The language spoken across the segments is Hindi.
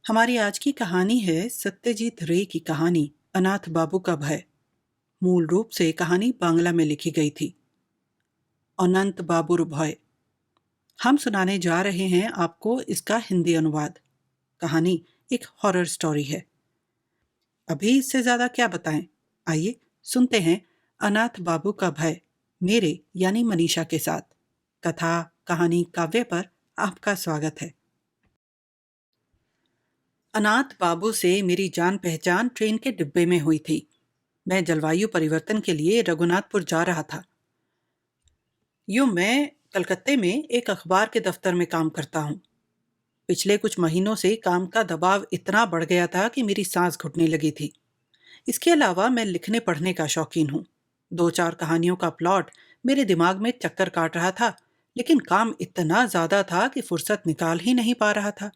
हमारी आज की कहानी है सत्यजीत रे की कहानी अनाथ बाबू का भय। मूल रूप से कहानी बांग्ला में लिखी गई थी। अनंत बाबूर भय। हम सुनाने जा रहे हैं आपको इसका हिंदी अनुवाद। कहानी एक हॉरर स्टोरी है। अभी इससे ज्यादा क्या बताएं। आइए सुनते हैं अनाथ बाबू का भय मेरे यानी मनीषा के साथ। कथा कहानी काव्य पर आपका स्वागत है। अनाथ बाबू से मेरी जान पहचान ट्रेन के डिब्बे में हुई थी। मैं जलवायु परिवर्तन के लिए रघुनाथपुर जा रहा था। मैं कलकत्ते में एक अखबार के दफ्तर में काम करता हूँ। पिछले कुछ महीनों से काम का दबाव इतना बढ़ गया था कि मेरी सांस घुटने लगी थी। इसके अलावा मैं लिखने पढ़ने का शौकीन हूँ। 2-4 कहानियों का प्लॉट मेरे दिमाग में चक्कर काट रहा था, लेकिन काम इतना ज्यादा था कि फुर्सत निकाल ही नहीं पा रहा था।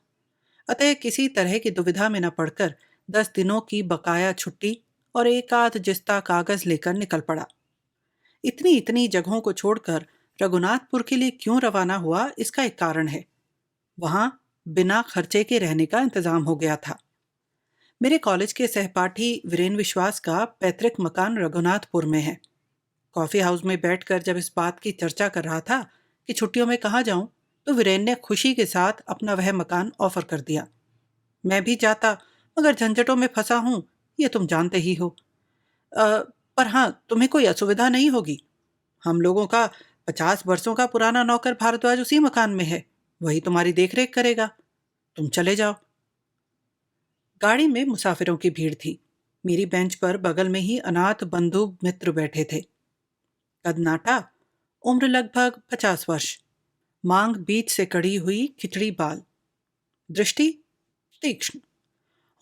अतः किसी तरह की दुविधा में न पड़कर 10 दिनों की बकाया छुट्टी और एक आध जिस्ता कागज लेकर निकल पड़ा। इतनी इतनी जगहों को छोड़कर रघुनाथपुर के लिए क्यों रवाना हुआ, इसका एक कारण है। वहां बिना खर्चे के रहने का इंतजाम हो गया था। मेरे कॉलेज के सहपाठी वीरेन विश्वास का पैतृक मकान रघुनाथपुर में है। कॉफी हाउस में बैठकर जब इस बात की चर्चा कर रहा था कि छुट्टियों में कहाँ जाऊं, तो वीरेन ने खुशी के साथ अपना वह मकान ऑफर कर दिया। मैं भी जाता, मगर झंझटों में फंसा हूं, ये तुम जानते ही हो। पर हाँ, तुम्हें कोई असुविधा नहीं होगी। हम लोगों का 50 वर्षों का पुराना नौकर भारद्वाज उसी मकान में है। वही तुम्हारी देखरेख करेगा। तुम चले जाओ। गाड़ी में मुसाफिरों की भीड़ थी। मेरी बेंच पर बगल में ही अनाथ बंधु मित्र बैठे थे। कद नाटा, उम्र लगभग 50 वर्ष, मांग बीच से कड़ी हुई खिचड़ी बाल, दृष्टि तीक्ष्ण।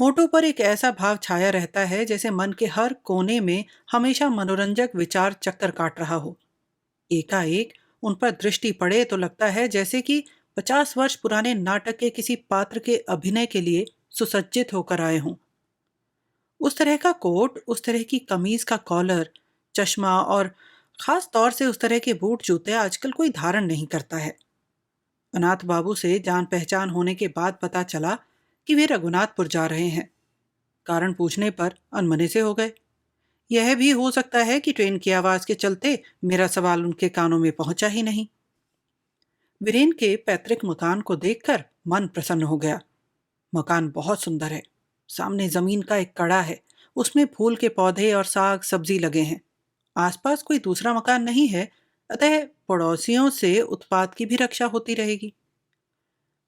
होठों पर एक ऐसा भाव छाया रहता है जैसे मन के हर कोने में हमेशा मनोरंजक विचार चक्कर काट रहा हो। एकाएक उन पर दृष्टि पड़े तो लगता है जैसे कि 50 वर्ष पुराने नाटक के किसी पात्र के अभिनय के लिए सुसज्जित होकर आए हों। उस तरह का कोट, उस तरह की कमीज का कॉलर, चश्मा और खास तौर से उस तरह के बूट जूते आजकल कोई धारण नहीं करता है। अनाथ बाबू से जान पहचान होने के बाद पता चला कि वे रघुनाथपुर जा रहे हैं। कारण पूछने पर अनमने से हो गए। यह भी हो सकता है कि ट्रेन की आवाज के चलते मेरा सवाल उनके कानों में पहुंचा ही नहीं। वीरेन के पैतृक मकान को देखकर मन प्रसन्न हो गया। मकान बहुत सुंदर है। सामने जमीन का एक कड़ा है। उसमें फूल के पौधे और साग सब्जी लगे हैं। आसपास कोई दूसरा मकान नहीं है, अतः पड़ोसियों से उत्पात की भी रक्षा होती रहेगी।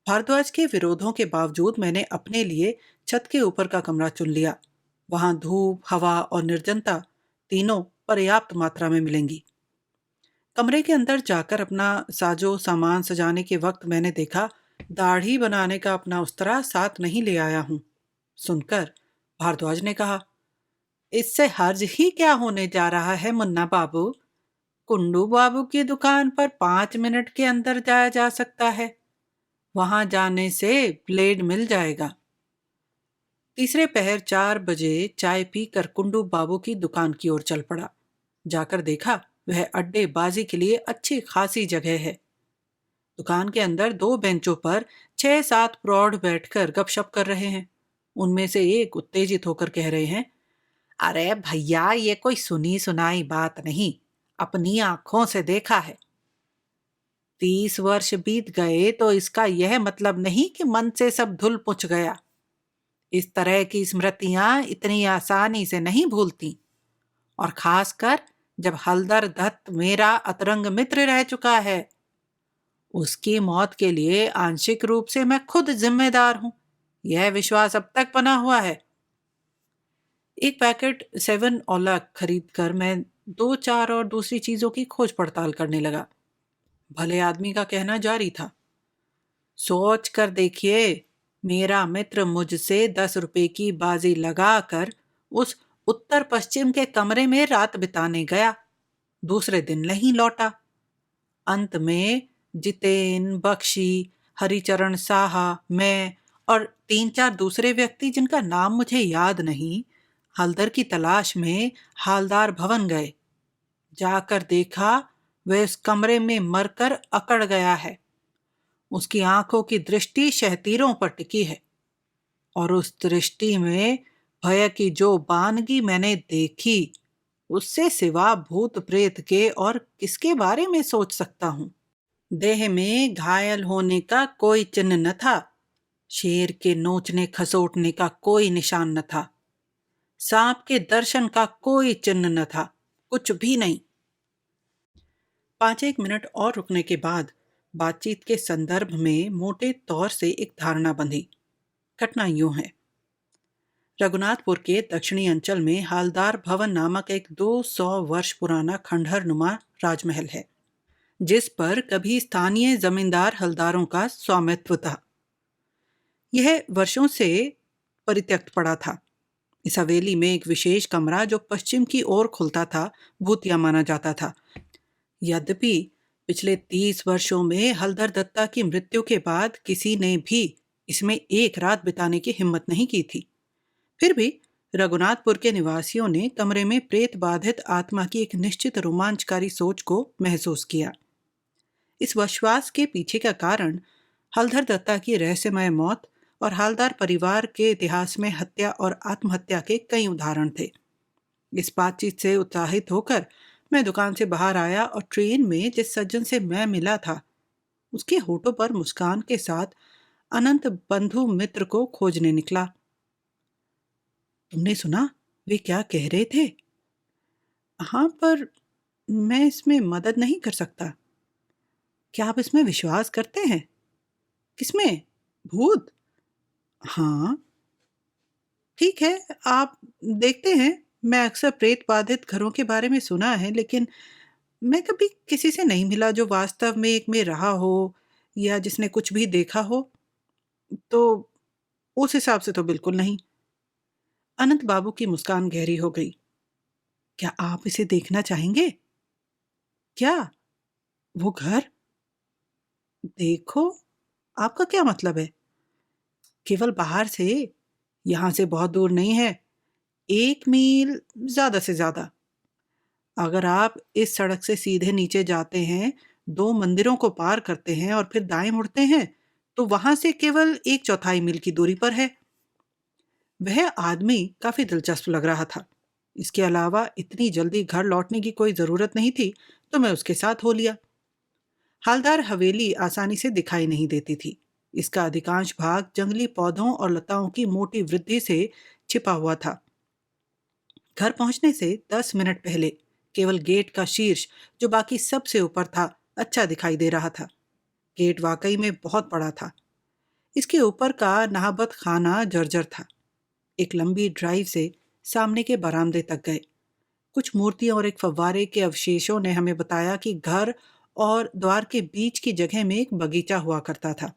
भारद्वाज के विरोधों के बावजूद मैंने अपने लिए छत के ऊपर का कमरा चुन लिया। वहां धूप, हवा और निर्जनता तीनों पर्याप्त मात्रा में मिलेंगी। कमरे के अंदर जाकर अपना साजो सामान सजाने के वक्त मैंने देखा दाढ़ी बनाने का अपना उस्तरा साथ नहीं ले आया हूं। सुनकर भारद्वाज ने कहा, इससे हर्ज ही क्या होने जा रहा है मुन्ना बाबू। कुंडू बाबू की दुकान पर 5 मिनट के अंदर जाया जा सकता है। वहां जाने से ब्लेड मिल जाएगा। तीसरे पहर 4 बजे चाय पीकर कुंडू बाबू की दुकान की ओर चल पड़ा। जाकर देखा वह अड्डेबाजी के लिए अच्छी खासी जगह है। दुकान के अंदर 2 बेंचों पर 6-7 प्रौढ़ बैठकर गपशप कर रहे हैं। उनमें से एक उत्तेजित होकर कह रहे हैं, अरे भैया, ये कोई सुनी सुनाई बात नहीं, अपनी आंखों से देखा है। 30 वर्ष बीत गए तो इसका यह मतलब नहीं कि मन से सब धुल पुछ गया। इस तरह की स्मृतियां इतनी आसानी से नहीं भूलती, और खासकर जब हलदर दत्त मेरा अतरंग मित्र रह चुका है। उसकी मौत के लिए आंशिक रूप से मैं खुद जिम्मेदार हूं, यह विश्वास अब तक बना हुआ है। एक पैकेट 7 खरीद कर मैं 2-4 और दूसरी चीजों की खोज पड़ताल करने लगा। भले आदमी का कहना जारी था, सोच कर देखिए, मेरा मित्र मुझसे 10 रुपए की बाजी लगाकर उस उत्तर पश्चिम के कमरे में रात बिताने गया, दूसरे दिन नहीं लौटा। अंत में जितेन, बख्शी, हरिचरण साहा, मैं और 3-4 दूसरे व्यक्ति जिनका नाम मुझे याद नहीं, हलदर की तलाश में हालदार भवन गए। जाकर देखा वह उस कमरे में मरकर अकड़ गया है। उसकी आंखों की दृष्टि शहतीरों पर टिकी है। और उस दृष्टि में भय की जो बानगी मैंने देखी, उससे सिवा भूत प्रेत के और किसके बारे में सोच सकता हूं। देह में घायल होने का कोई चिन्ह न था, शेर के नोचने खसोटने का कोई निशान न था, सांप के दर्शन का कोई चिन्ह न था, कुछ भी नहीं। 5 एक मिनट और रुकने के बाद बातचीत के संदर्भ में मोटे तौर से एक धारणा बंधी। घटना यूं है। रघुनाथपुर के दक्षिणी अंचल में हालदार भवन नामक एक 200 वर्ष पुराना खंडहर नुमा राजमहल है, जिस पर कभी स्थानीय जमींदार हलदारों का स्वामित्व था। यह वर्षों से परित्यक्त पड़ा था। इस हवेली में एक विशेष कमरा जो पश्चिम की ओर खुलता था, भूतिया माना जाता था। यद्यपि पिछले 30 वर्षों में हलधर दत्ता की मृत्यु के बाद किसी ने भी इसमें एक रात बिताने की हिम्मत नहीं की थी, फिर भी रघुनाथपुर के निवासियों ने कमरे में प्रेत बाधित आत्मा की एक निश्चित रोमांचकारी सोच को महसूस किया। इस विश्वास के पीछे का कारण हलधर दत्ता की रहस्यमय मौत और हालदार परिवार के इतिहास में हत्या और आत्महत्या के कई उदाहरण थे। इस बातचीत से उत्साहित होकर मैं दुकान से बाहर आया और ट्रेन में जिस सज्जन से मैं मिला था, उसके होठों पर मुस्कान के साथ अनंत बंधु मित्र को खोजने निकला। तुमने सुना वे क्या कह रहे थे? हाँ, पर मैं इसमें मदद नहीं कर सकता। क्या आप इसमें विश्वास करते हैं? किसमें? भूत? हाँ, ठीक है, आप देखते हैं। मैं अक्सर प्रेत बाधित घरों के बारे में सुना है, लेकिन मैं कभी किसी से नहीं मिला जो वास्तव में एक में रहा हो या जिसने कुछ भी देखा हो। तो उस हिसाब से तो बिल्कुल नहीं। अनंत बाबू की मुस्कान गहरी हो गई। क्या आप इसे देखना चाहेंगे? क्या? वो घर? देखो, आपका क्या मतलब है? केवल बाहर से, यहां से बहुत दूर नहीं है, 1 मील ज्यादा से ज्यादा। अगर आप इस सड़क से सीधे नीचे जाते हैं, 2 मंदिरों को पार करते हैं और फिर दाएं मुड़ते हैं, तो वहां से केवल 1/4 मील की दूरी पर है। वह आदमी काफी दिलचस्प लग रहा था। इसके अलावा इतनी जल्दी घर लौटने की कोई जरूरत नहीं थी, तो मैं उसके साथ हो लिया। हालदार हवेली आसानी से दिखाई नहीं देती थी। इसका अधिकांश भाग जंगली पौधों और लताओं की मोटी वृद्धि से छिपा हुआ था। घर पहुंचने से 10 मिनट पहले केवल गेट का शीर्ष, जो बाकी सबसे ऊपर था, अच्छा दिखाई दे रहा था। गेट वाकई में बहुत बड़ा था। इसके ऊपर का नहाबत खाना जर्जर था। एक लंबी ड्राइव से सामने के बरामदे तक गए। कुछ मूर्तियों और एक फव्वारे के अवशेषों ने हमें बताया कि घर और द्वार के बीच की जगह में एक बगीचा हुआ करता था।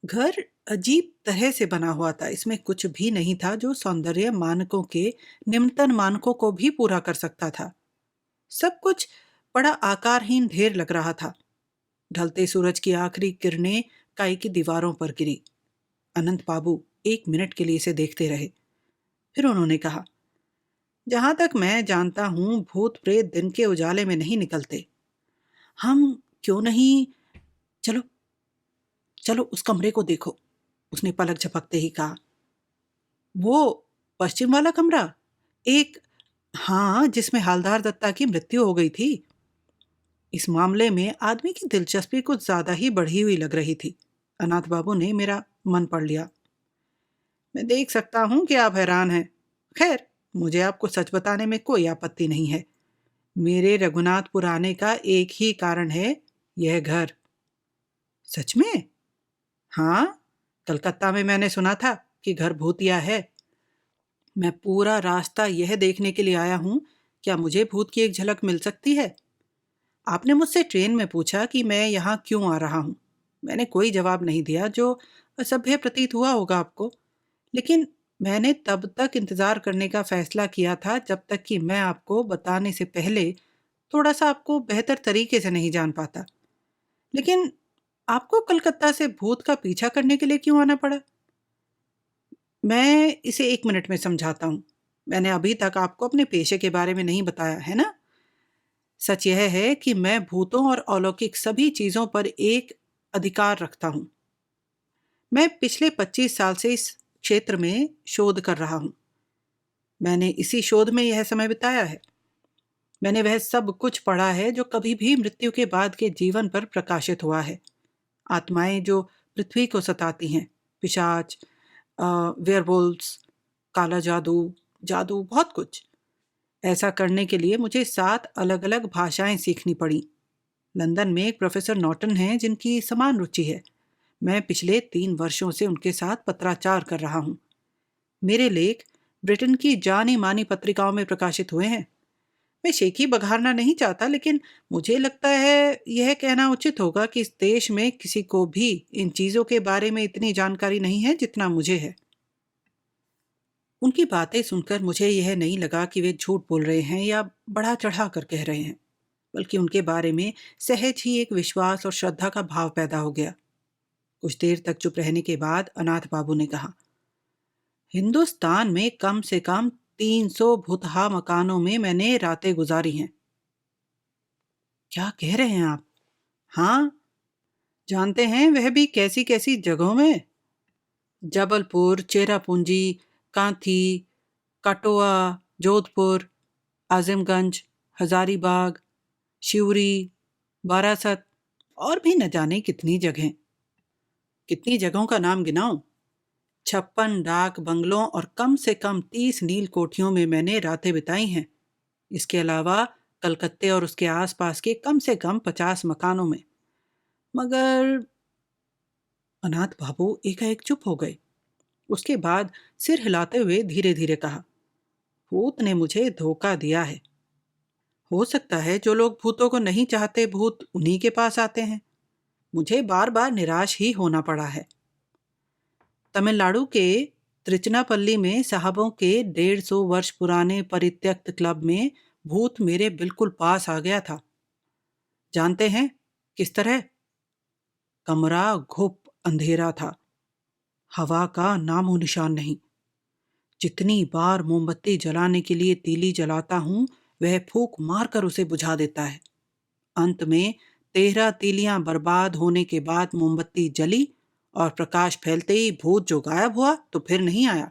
घर अजीब तरह से बना हुआ था। इसमें कुछ भी नहीं था जो सौंदर्य मानकों के निम्नतम मानकों को भी पूरा कर सकता था। सब कुछ बड़ा आकारहीन ढेर लग रहा था। ढलते सूरज की आखिरी किरणें काई की दीवारों पर गिरी। अनंत बाबू 1 मिनट के लिए इसे देखते रहे। फिर उन्होंने कहा, जहां तक मैं जानता हूं, भूत प्रेत दिन के उजाले में नहीं निकलते। हम क्यों नहीं, चलो चलो उस कमरे को देखो, उसने पलक झपकते ही कहा। वो पश्चिम वाला कमरा? एक, हाँ, जिसमें हालदार दत्ता की मृत्यु हो गई थी। इस मामले में आदमी की दिलचस्पी कुछ ज्यादा ही बढ़ी हुई लग रही थी। अनाथ बाबू ने मेरा मन पढ़ लिया। मैं देख सकता हूं कि आप हैरान हैं। खैर, मुझे आपको सच बताने में कोई आपत्ति नहीं है। मेरे रघुनाथपुर आने का एक ही कारण है, यह घर। सच में? हाँ, कलकत्ता में मैंने सुना था कि घर भूतिया है। मैं पूरा रास्ता यह देखने के लिए आया हूं, क्या मुझे भूत की एक झलक मिल सकती है? आपने मुझसे ट्रेन में पूछा कि मैं यहाँ क्यों आ रहा हूँ। मैंने कोई जवाब नहीं दिया, जो असभ्य प्रतीत हुआ होगा आपको। लेकिन मैंने तब तक इंतजार करने का फैसला किया था जब तक कि मैं आपको बताने से पहले थोड़ा सा आपको बेहतर तरीके से नहीं जान पाता। लेकिन आपको कलकत्ता से भूत का पीछा करने के लिए क्यों आना पड़ा? मैं इसे 1 मिनट में समझाता हूँ। मैंने अभी तक आपको अपने पेशे के बारे में नहीं बताया है ना। सच यह है कि मैं भूतों और अलौकिक सभी चीजों पर एक अधिकार रखता हूँ। मैं पिछले 25 साल से इस क्षेत्र में शोध कर रहा हूँ। मैंने इसी शोध में यह समय बिताया है। मैंने वह सब कुछ पढ़ा है जो कभी भी मृत्यु के बाद के जीवन पर प्रकाशित हुआ है। आत्माएं जो पृथ्वी को सताती हैं, पिशाच, वेयरवुल्व्स, काला जादू, जादू, बहुत कुछ। ऐसा करने के लिए मुझे 7 अलग-अलग भाषाएं सीखनी पड़ी। लंदन में एक प्रोफेसर नॉर्टन हैं जिनकी समान रुचि है। मैं पिछले 3 वर्षों से उनके साथ पत्राचार कर रहा हूँ। मेरे लेख ब्रिटेन की जानी मानी पत्रिकाओं में प्रकाशित हुए हैं। मैं शेखी बघाड़ना नहीं चाहता, लेकिन मुझे लगता है यह कहना उचित होगा कि इस देश में किसी को भी इन चीज़ों के बारे में इतनी जानकारी नहीं है जितना मुझे है। उनकी बातें सुनकर मुझे यह नहीं लगा कि वे झूठ बोल रहे हैं या बढ़ा चढ़ा कर कह रहे हैं, बल्कि उनके बारे में सहज ही एक विश्वास और श्रद्धा का भाव पैदा हो गया। कुछ देर तक चुप रहने के बाद अनाथ बाबू ने कहा, हिंदुस्तान में कम से कम 300 भुतहा मकानों में मैंने रातें गुजारी हैं। क्या कह रहे हैं आप? हाँ, जानते हैं वह भी कैसी कैसी जगहों में? जबलपुर, चेरापूंजी, कांथी, काटोआ, जोधपुर, आजमगंज, हजारीबाग, शिवरी, बारासत और भी न जाने कितनी जगहें। कितनी जगहों का नाम गिनाऊं? 56 डाक बंगलों और कम से कम 30 नील कोठियों में मैंने रातें बिताई हैं। इसके अलावा कलकत्ते और उसके आसपास के कम से कम 50 मकानों में। मगर अनाथ बाबू एकाएक चुप हो गए। उसके बाद सिर हिलाते हुए धीरे धीरे कहा, भूत ने मुझे धोखा दिया है। हो सकता है जो लोग भूतों को नहीं चाहते, भूत उन्हीं के पास आते हैं। मुझे बार बार निराश ही होना पड़ा है। तमिलनाडु के त्रिचनापल्ली में साहबों के 150 वर्ष पुराने परित्यक्त क्लब में भूत मेरे बिल्कुल पास आ गया था। जानते हैं किस तरह? कमरा घुप अंधेरा था, हवा का नामो निशान नहीं। जितनी बार मोमबत्ती जलाने के लिए तीली जलाता हूँ, वह फूंक मारकर उसे बुझा देता है। अंत में 13 तीलियां बर्बाद होने के बाद मोमबत्ती जली और प्रकाश फैलते ही भूत जो गायब हुआ तो फिर नहीं आया।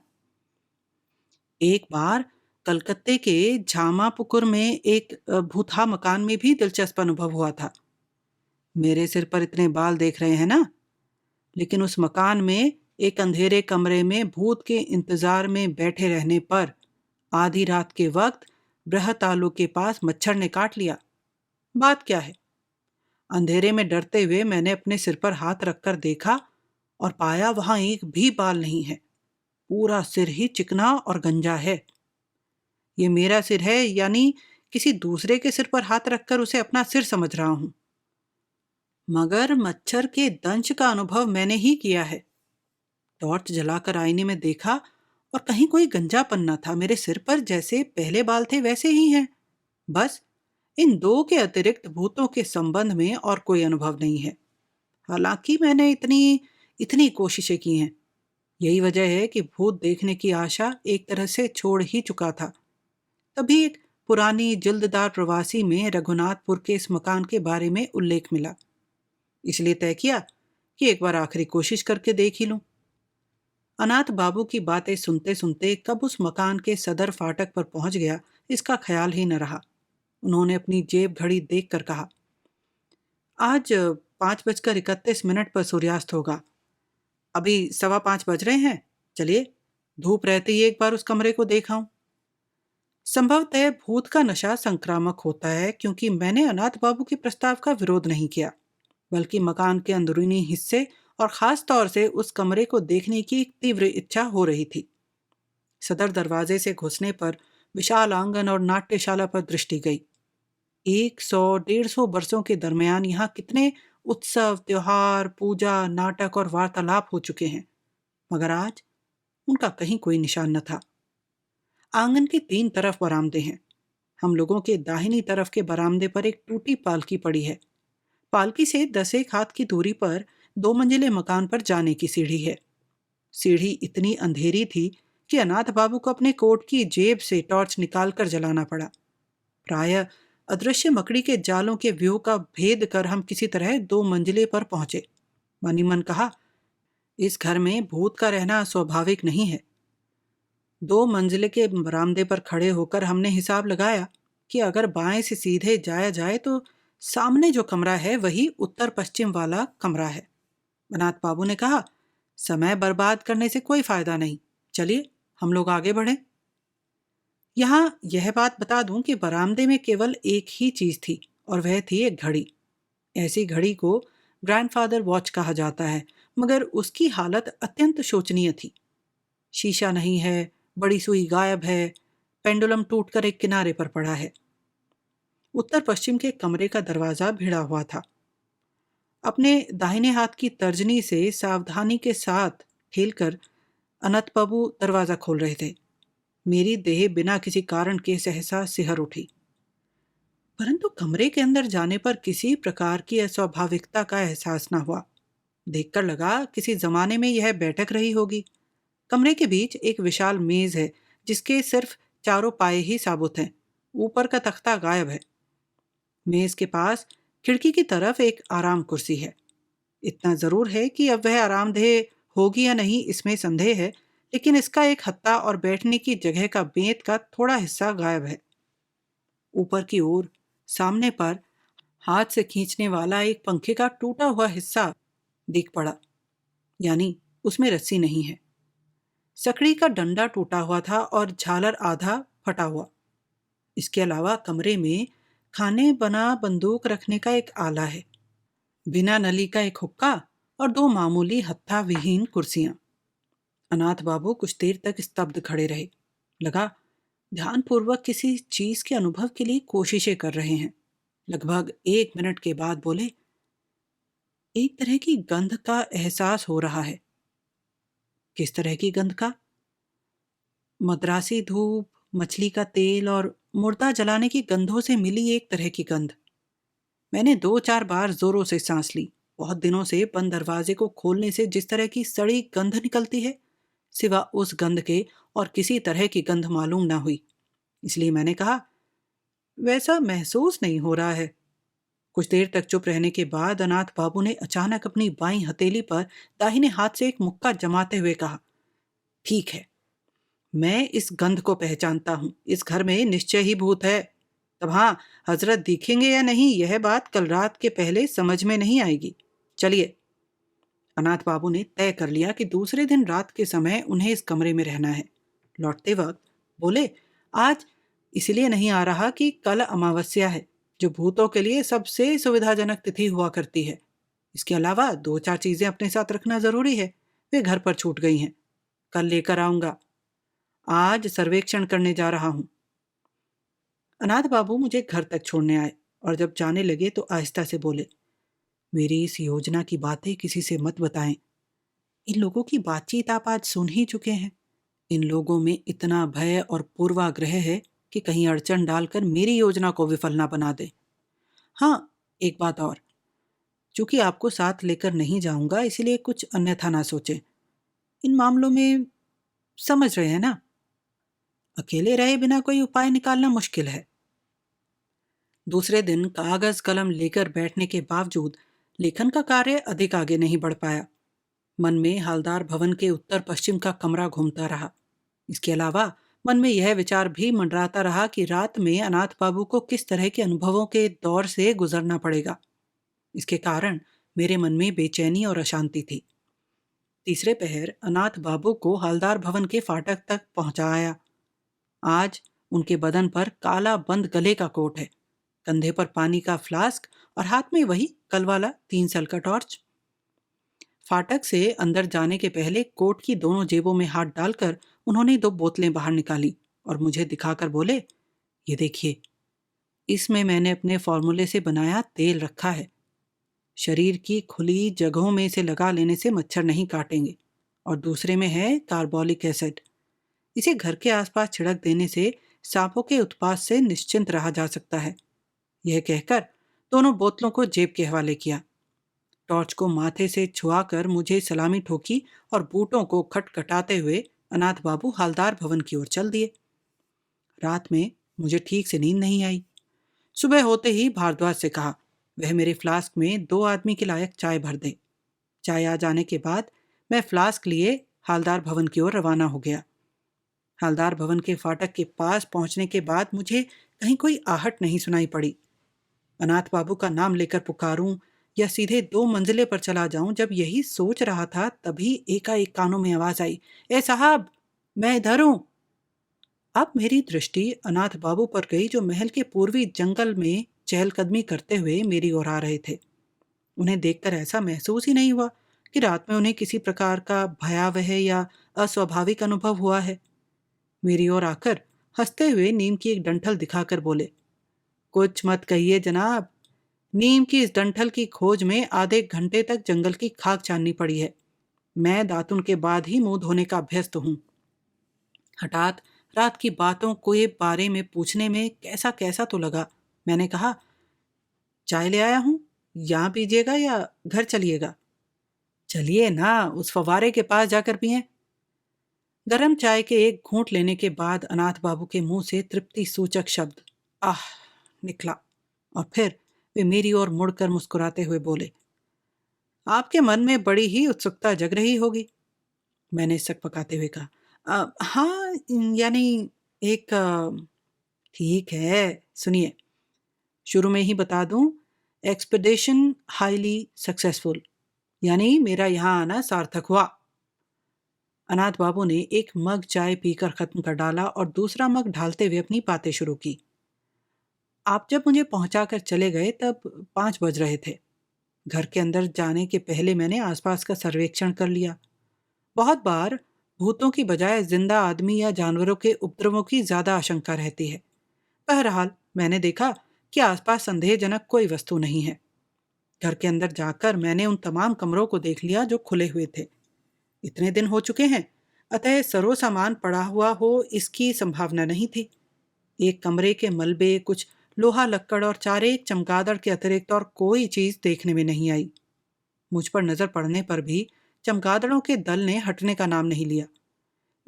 एक बार कलकत्ते के झामापुकुर में एक भूतहा मकान में भी दिलचस्प अनुभव हुआ था। मेरे सिर पर इतने बाल देख रहे हैं ना, लेकिन उस मकान में एक अंधेरे कमरे में भूत के इंतजार में बैठे रहने पर आधी रात के वक्त बृहतालू के पास मच्छर ने काट लिया। बात क्या है? अंधेरे में डरते हुए मैंने अपने सिर पर हाथ रखकर देखा और पाया वहां एक भी बाल नहीं है। पूरा सिर ही चिकना और गंजा है। ये मेरा सिर है, यानी किसी दूसरे के सिर पर हाथ रखकर उसे अपना सिर समझ रहा हूं। मगर मच्छर के दंश का अनुभव मैंने ही किया है। टॉर्च जलाकर आईने में देखा और कहीं कोई गंजापन न था। मेरे सिर पर जैसे पहले बाल थे वैसे ही हैं। बस इन 2 के अतिरिक्त भूतों के संबंध में और कोई अनुभव नहीं है। हालांकि मैंने इतनी इतनी कोशिशें की हैं। यही वजह है कि भूत देखने की आशा एक तरह से छोड़ ही चुका था। तभी एक पुरानी जिल्ददार प्रवासी में रघुनाथपुर के इस मकान के बारे में उल्लेख मिला। इसलिए तय किया कि एक बार आखिरी कोशिश करके देख ही लूं। अनाथ बाबू की बातें सुनते सुनते कब उस मकान के सदर फाटक पर पहुंच गया, इसका ख्याल ही न रहा। उन्होंने अपनी जेब घड़ी देखकर कहा, आज 5:31 पर सूर्यास्त होगा। अभी 5:15 बज रहे हैं। चलिए, धूप रहते ही एक बार उस कमरे को देखाऊं। संभवतः भूत का नशा संक्रामक होता है, क्योंकि मैंने अनाथ बाबू के प्रस्ताव का विरोध नहीं किया, बल्कि मकान के अंदरूनी हिस्से और खास तौर से उस कमरे को देखने की एक तीव्र इच्छा हो रही थी। सदर दरवाजे से घुसने पर विशाल आंगन और नाट्यशाला पर दृष्टि गई। 100-150 वर्षों के दरमियान यहाँ कितने उत्सव, त्योहार, पूजा, नाटक और वार्तालाप हो चुके हैं, मगर आज उनका कहीं कोई निशान न था। आंगन के 3 तरफ बरामदे हैं। हम लोगों के दाहिनी तरफ के बरामदे पर एक टूटी पालकी पड़ी है। पालकी से 10 एक हाथ की दूरी पर 2 मंजिले मकान पर जाने की सीढ़ी है। सीढ़ी इतनी अंधेरी थी कि अनाथ बाबू को अपने कोट की जेब से टॉर्च निकालकर जलाना पड़ा। प्रायः अदृश्य मकड़ी के जालों के व्यूह का भेद कर हम किसी तरह 2 मंजिले पर पहुंचे। मन ही मन कहा, इस घर में भूत का रहना स्वाभाविक नहीं है। 2 मंजिले के बरामदे पर खड़े होकर हमने हिसाब लगाया कि अगर बाएं से सीधे जाया जाए तो सामने जो कमरा है वही उत्तर पश्चिम वाला कमरा है। अनाथ बाबू ने कहा, समय बर्बाद करने से कोई फायदा नहीं, चलिए हम लोग आगे बढ़ें। यहाँ यह बात बता दूं कि बरामदे में केवल एक ही चीज थी और वह थी एक घड़ी। ऐसी घड़ी को ग्रैंडफादर वॉच कहा जाता है, मगर उसकी हालत अत्यंत शोचनीय थी। शीशा नहीं है, बड़ी सुई गायब है, पेंडुलम टूटकर एक किनारे पर पड़ा है। उत्तर पश्चिम के कमरे का दरवाजा भिड़ा हुआ था। अपने दाहिने हाथ की तर्जनी से सावधानी के साथ ठेलकर अनंत बाबू दरवाजा खोल रहे थे। मेरी देह बिना किसी कारण के सहसा सिहर उठी, परंतु कमरे के अंदर जाने पर किसी प्रकार की अस्वाभाविकता का एहसास न हुआ। देखकर लगा किसी जमाने में यह बैठक रही होगी। कमरे के बीच एक विशाल मेज है जिसके सिर्फ चारों पाए ही साबुत हैं। ऊपर का तख्ता गायब है। मेज के पास खिड़की की तरफ एक आराम कुर्सी है। इतना जरूर है कि अब वह आरामदेह होगी या नहीं इसमें संदेह है, लेकिन इसका एक हत्था और बैठने की जगह का बेंत का थोड़ा हिस्सा गायब है। ऊपर की ओर सामने पर हाथ से खींचने वाला एक पंखे का टूटा हुआ हिस्सा दिख पड़ा, यानी उसमें रस्सी नहीं है। सकड़ी का डंडा टूटा हुआ था और झालर आधा फटा हुआ। इसके अलावा कमरे में खाने बना बंदूक रखने का एक आला है, बिना नली का एक हुक्का और 2 मामूली हत्था विहीन कुर्सियां। अनाथ बाबू कुछ देर तक स्तब्ध खड़े रहे। लगा ध्यानपूर्वक किसी चीज के अनुभव के लिए कोशिशें कर रहे हैं। लगभग 1 मिनट के बाद बोले, एक तरह की गंध का एहसास हो रहा है। किस तरह की गंध का? मद्रासी धूप, मछली का तेल और मुर्दा जलाने की गंधों से मिली एक तरह की गंध। मैंने 2-4 बार जोरों से सांस ली। बहुत दिनों से बंद दरवाजे को खोलने से जिस तरह की सड़ी गंध निकलती है, सिवा उस गंध के और किसी तरह की गंध मालूम ना हुई। इसलिए मैंने कहा, वैसा महसूस नहीं हो रहा है। कुछ देर तक चुप रहने के बाद अनाथ बाबू ने अचानक अपनी बाईं हथेली पर दाहिने हाथ से एक मुक्का जमाते हुए कहा, ठीक है, मैं इस गंध को पहचानता हूं। इस घर में निश्चय ही भूत है। तब हाँ, हजरत दिखेंगे या नहीं यह बात कल रात के पहले समझ में नहीं आएगी। चलिए। अनाथ बाबू ने तय कर लिया कि दूसरे दिन रात के समय उन्हें इस कमरे में रहना है। लौटते वक्त बोले, आज इसलिए नहीं आ रहा कि कल अमावस्या है, जो भूतों के लिए सबसे सुविधाजनक तिथि हुआ करती है। इसके अलावा 2-4 चीजें अपने साथ रखना जरूरी है, वे घर पर छूट गई हैं। कल लेकर आऊंगा। आज सर्वेक्षण करने जा रहा हूं। अनाथ बाबू मुझे घर तक छोड़ने आए और जब जाने लगे तो आहिस्ता से बोले, मेरी इस योजना की बातें किसी से मत बताएं। इन लोगों की बातचीत आप आज सुन ही चुके हैं। इन लोगों में इतना भय और पूर्वाग्रह है कि कहीं अड़चन डालकर मेरी योजना को विफल ना बना दे। हाँ, एक बात और, चूंकि आपको साथ लेकर नहीं जाऊंगा इसलिए कुछ अन्यथा ना सोचें। इन मामलों में समझ रहे हैं ना, अकेले रहे बिना कोई उपाय निकालना मुश्किल है। दूसरे दिन कागज कलम लेकर बैठने के बावजूद लेखन का कार्य अधिक आगे नहीं बढ़ पाया। मन में हालदार भवन के उत्तर पश्चिम का कमरा घूमता रहा। इसके अलावा मन में यह विचार भी मंडराता रहा कि रात में अनाथ बाबू को किस तरह के अनुभवों के दौर से गुजरना पड़ेगा। इसके कारण मेरे मन में बेचैनी और अशांति थी। तीसरे पहर अनाथ बाबू को हालदार भवन के फाटक तक पहुंचाया। आज उनके बदन पर काला बंद गले का कोट है, कंधे पर पानी का फ्लास्क और हाथ में वही कल वाला 3 सेल का टॉर्च। फाटक से अंदर जाने के पहले कोट की दोनों जेबों में हाथ डालकर उन्होंने 2 बोतलें बाहर निकाली और मुझे दिखाकर बोले, ये देखिए, इसमें मैंने अपने फॉर्मूले से बनाया तेल रखा है। शरीर की खुली जगहों में से लगा लेने से मच्छर नहीं काटेंगे। और दूसरे में है कार्बोलिक एसिड। इसे घर के आसपास छिड़क देने से सांपों के उत्पात से निश्चिंत रहा जा सकता है। यह कहकर दोनों बोतलों को जेब के हवाले किया। टॉर्च को माथे से छुआकर मुझे सलामी ठोकी और बूटों को खटखटाते हुए अनाथ बाबू हालदार भवन की ओर चल दिए। रात में मुझे ठीक से नींद नहीं आई। सुबह होते ही भारद्वाज से कहा वह मेरे फ्लास्क में 2 आदमी के लायक चाय भर दे। चाय आ जाने के बाद मैं फ्लास्क लिए हालदार भवन की ओर रवाना हो गया। हालदार भवन के फाटक के पास पहुंचने के बाद मुझे कहीं कोई आहट नहीं सुनाई पड़ी। अनाथ बाबू का नाम लेकर पुकारूं या सीधे 2 मंजिले पर चला जाऊं, जब यही सोच रहा था तभी एकाएक कानों में आवाज आई, ए साहब, मैं इधर हूं। अब मेरी दृष्टि अनाथ बाबू पर गई, जो महल के पूर्वी जंगल में चहलकदमी करते हुए मेरी ओर आ रहे थे। उन्हें देखकर ऐसा महसूस ही नहीं हुआ कि रात में उन्हें किसी प्रकार का भयावह या अस्वाभाविक अनुभव हुआ है। मेरी ओर आकर हंसते हुए नीम की एक डंठल दिखाकर बोले, कुछ मत कहिए जनाब, नीम की इस डंठल की खोज में आधे घंटे तक जंगल की खाक छाननी पड़ी है। मैं दातुन के बाद ही मुंह धोने का अभ्यस्त हूं। हठात रात की बातों के बारे में पूछने में कैसा कैसा तो लगा। मैंने कहा, चाय ले आया हूं, यहां पीजिएगा या घर चलिएगा? चलिए ना, उस फव्वारे के पास जाकर पिए। गरम चाय के एक घूंट लेने के बाद अनाथ बाबू के मुंह से तृप्ति सूचक शब्द आह निकला, और फिर वे मेरी ओर मुड़कर मुस्कुराते हुए बोले, आपके मन में बड़ी ही उत्सुकता जग रही होगी। मैंने सक पकाते हुए कहा, हाँ, यानी एक ठीक है, सुनिए, शुरू में ही बता दूं, एक्सपेडिशन हाईली सक्सेसफुल, यानी मेरा यहाँ आना सार्थक हुआ। अनाथ बाबू ने एक मग चाय पीकर खत्म कर डाला और दूसरा मग ढालते हुए अपनी बातें शुरू की। आप जब मुझे पहुंचाकर चले गए तब 5 बज रहे थे। घर के अंदर जाने के पहले मैंने आसपास का सर्वेक्षण कर लिया। बहुत बार भूतों की बजाय जिंदा आदमी या जानवरों के उपद्रवों की ज्यादा आशंका रहती है। बहरहाल मैंने देखा कि आसपास संदेहजनक कोई वस्तु नहीं है। घर के अंदर जाकर मैंने उन तमाम कमरों को देख लिया जो खुले हुए थे। इतने दिन हो चुके हैं, अतः सरो सामान पड़ा हुआ हो इसकी संभावना नहीं थी। एक कमरे के मलबे, कुछ लोहा लक्कड़ और 4 चमगादड़ के अतिरिक्त और कोई चीज देखने में नहीं आई। मुझ पर नजर पड़ने पर भी चमगादड़ों के दल ने हटने का नाम नहीं लिया।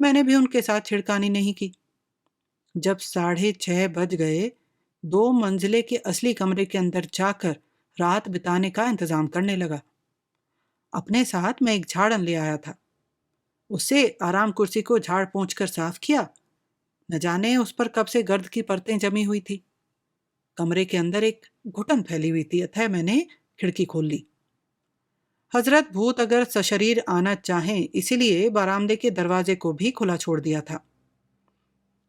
मैंने भी उनके साथ छिड़कानी नहीं की। जब 6:30 बज गए, 2 मंजिले के असली कमरे के अंदर जाकर रात बिताने का इंतजाम करने लगा। अपने साथ मैं एक झाड़न ले आया था। उससे आराम कुर्सी को झाड़ पोंछ कर साफ किया। न जाने उस पर कब से गर्द की परतें जमी हुई थी। कमरे के अंदर एक घुटन फैली हुई थी, अतः मैंने खिड़की खोल ली। हजरत भूत अगर सशरीर आना चाहें, इसीलिए बरामदे के दरवाजे को भी खुला छोड़ दिया था।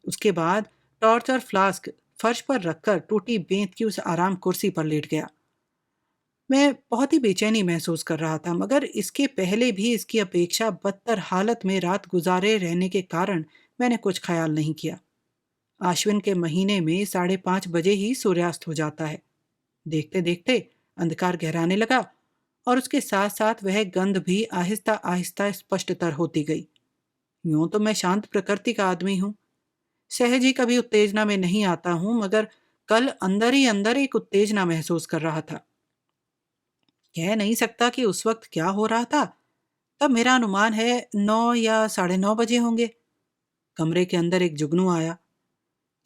उसके बाद टॉर्च और फ्लास्क फर्श पर रखकर टूटी बेंत की उस आराम कुर्सी पर लेट गया। मैं बहुत ही बेचैनी महसूस कर रहा था, मगर इसके पहले भी इसकी अपेक्षा बदतर हालत में रात गुजारे रहने के कारण मैंने कुछ ख्याल नहीं किया। आश्विन के महीने में 5:30 बजे ही सूर्यास्त हो जाता है। देखते देखते अंधकार गहराने लगा और उसके साथ साथ वह गंध भी आहिस्ता आहिस्ता स्पष्टतर होती गई। यूं तो मैं शांत प्रकृति का आदमी हूँ, सहज ही कभी उत्तेजना में नहीं आता हूँ, मगर कल अंदर ही अंदर एक उत्तेजना महसूस कर रहा था। कह नहीं सकता कि उस वक्त क्या हो रहा था। तब मेरा अनुमान है 9 या 9:30 बजे होंगे। कमरे के अंदर एक जुगनू आया।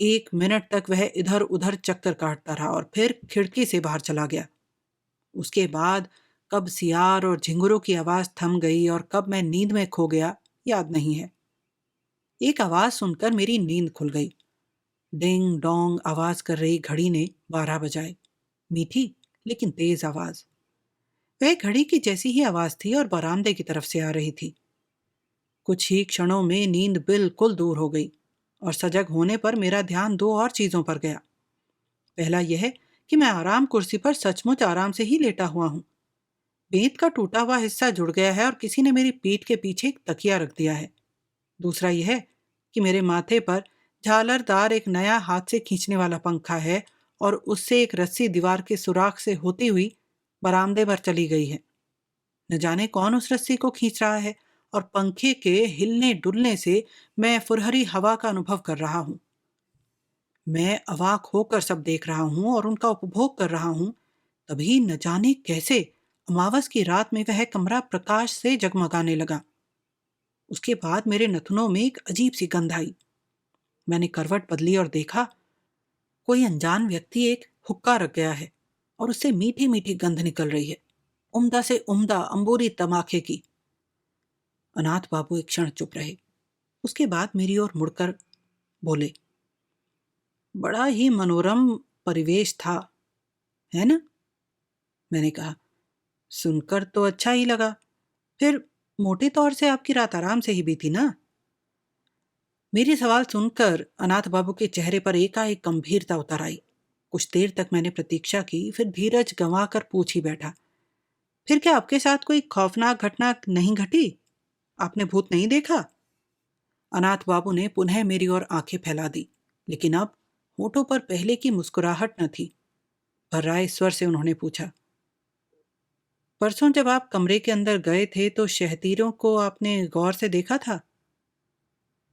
1 मिनट तक वह इधर उधर चक्कर काटता रहा और फिर खिड़की से बाहर चला गया। उसके बाद कब सियार और झिंगुरों की आवाज थम गई और कब मैं नींद में खो गया, याद नहीं है। एक आवाज सुनकर मेरी नींद खुल गई। डिंग डोंग आवाज कर रही घड़ी ने 12 बजाए। मीठी लेकिन तेज आवाज। वह घड़ी की जैसी ही आवाज थी और बरामदे की तरफ से आ रही थी। कुछ ही क्षणों में नींद बिल्कुल दूर हो गई और सजग होने पर मेरा ध्यान 2 और चीजों पर गया। पहला यह कि मैं आराम कुर्सी पर सचमुच आराम से ही लेटा हुआ हूं। बेंत का टूटा हुआ हिस्सा जुड़ गया है और किसी ने मेरी पीठ के पीछे एक तकिया रख दिया है। दूसरा यह कि मेरे माथे पर झालरदार एक नया हाथ से खींचने वाला पंखा है और उससे एक रस्सी दीवार के सुराख से होती हुई बरामदे भर चली गई है। न जाने कौन उस रस्सी को खींच रहा है और पंखे के हिलने डुलने से मैं फुरहरी हवा का अनुभव कर रहा हूं। मैं अवाक होकर सब देख रहा हूं और उनका उपभोग कर रहा हूं। तभी न जाने कैसे अमावस की रात में वह कमरा प्रकाश से जगमगाने लगा। उसके बाद मेरे नथुनों में एक अजीब सी गंध आई। मैंने करवट बदली और देखा कोई अनजान व्यक्ति एक हुक्का रख गया है और उससे मीठी मीठी गंध निकल रही है, उम्दा से उम्दा अंबूरी तमाखे की। अनाथ बाबू एक क्षण चुप रहे। उसके बाद मेरी ओर मुड़कर बोले, बड़ा ही मनोरम परिवेश था, है ना? मैंने कहा, सुनकर तो अच्छा ही लगा। फिर मोटे तौर से आपकी रात आराम से ही बीती ना? मेरी सवाल सुनकर अनाथ बाबू के चेहरे पर एकाएक गंभीरता उतर आई। कुछ देर तक मैंने प्रतीक्षा की, फिर धीरज गंवाकर पूछ ही बैठा, फिर क्या आपके साथ कोई खौफनाक घटना नहीं घटी? आपने भूत नहीं देखा? अनाथ बाबू ने पुनः मेरी ओर आंखें फैला दी, लेकिन अब होठों पर पहले की मुस्कुराहट न थी। भर्राए स्वर से उन्होंने पूछा, परसों जब आप कमरे के अंदर गए थे तो शहतीरों को आपने गौर से देखा था?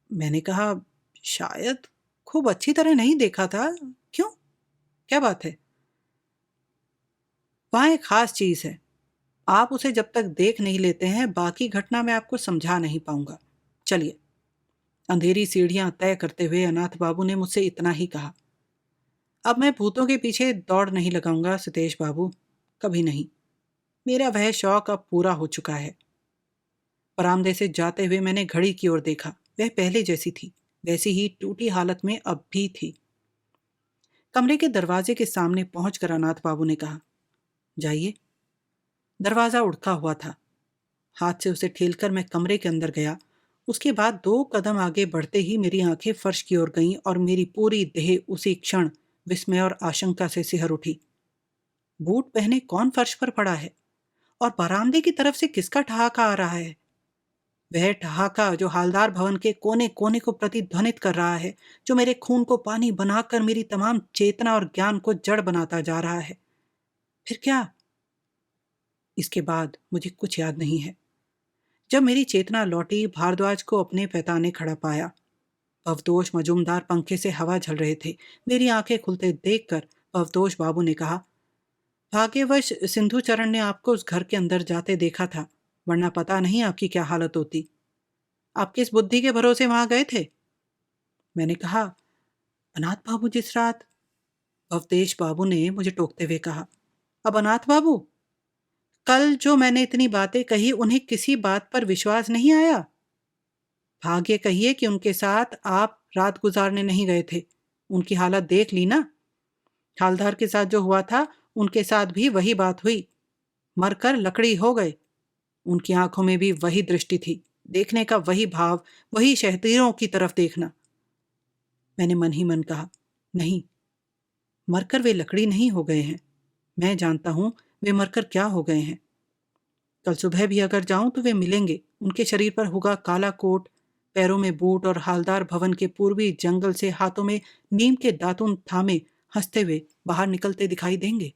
मैंने कहा, शायद खूब अच्छी तरह नहीं देखा था। क्यों? क्या बात है? वहाँ एक खास चीज है। आप उसे जब तक देख नहीं लेते हैं, बाकी घटना मैं आपको समझा नहीं पाऊंगा। चलिए। अंधेरी सीढ़ियां तय करते हुए अनाथ बाबू ने मुझसे इतना ही कहा, अब मैं भूतों के पीछे दौड़ नहीं लगाऊंगा सतेश बाबू, कभी नहीं। मेरा वह शौक अब पूरा हो चुका है। बरामदे से जाते हुए मैंने घड़ी की ओर देखा। वह पहले जैसी थी, वैसी ही टूटी हालत में अब भी थी। कमरे के दरवाजे के सामने पहुंचकर अनाथ बाबू ने कहा, जाइए। दरवाजा उड़का हुआ था। हाथ से उसे ठेलकर मैं कमरे के अंदर गया। उसके बाद 2 कदम आगे बढ़ते ही मेरी आंखें फर्श की ओर गईं और मेरी पूरी देह उसी क्षण विस्मय और आशंका से सिहर उठी। बूट पहने कौन फर्श पर पड़ा है? और बरामदे की तरफ से किसका ठहाका आ रहा है? वह ठहाका जो हालदार भवन के कोने कोने को प्रतिध्वनित कर रहा है, जो मेरे खून को पानी बनाकर मेरी तमाम चेतना और ज्ञान को जड़ बनाता जा रहा है। फिर क्या? इसके बाद मुझे कुछ याद नहीं है। जब मेरी चेतना लौटी, भारद्वाज को अपने पैताने खड़ा पाया। भवतोष मजूमदार पंखे से हवा झल रहे थे। मेरी आंखें खुलते देखकर भवतोष बाबू ने कहा, भाग्यवश सिंधु चरण ने आपको उस घर के अंदर जाते देखा था, वरना पता नहीं आपकी क्या हालत होती। आप किस बुद्धि के भरोसे वहां गए थे? मैंने कहा, अनाथ बाबू जिस रात। भवतेश बाबू ने मुझे टोकते हुए कहा, अब अनाथ बाबू? कल जो मैंने इतनी बातें कही, उन्हें किसी बात पर विश्वास नहीं आया? भाग्य कहिए कि उनके साथ आप रात गुजारने नहीं गए थे। उनकी हालत देख ली ना? हालदार के साथ जो हुआ था, उनके साथ भी वही बात हुई। मरकर लकड़ी हो गए। उनकी आंखों में भी वही दृष्टि थी, देखने का वही भाव, वही शहतीरों की तरफ देखना। मैंने मन ही मन कहा, नहीं, मरकर वे लकड़ी नहीं हो गए हैं। मैं जानता हूं वे मरकर क्या हो गए हैं। कल सुबह भी अगर जाऊं तो वे मिलेंगे। उनके शरीर पर होगा काला कोट, पैरों में बूट और हालदार भवन के पूर्वी जंगल से हाथों में नीम के दातुन थामे हंसते हुए बाहर निकलते दिखाई देंगे।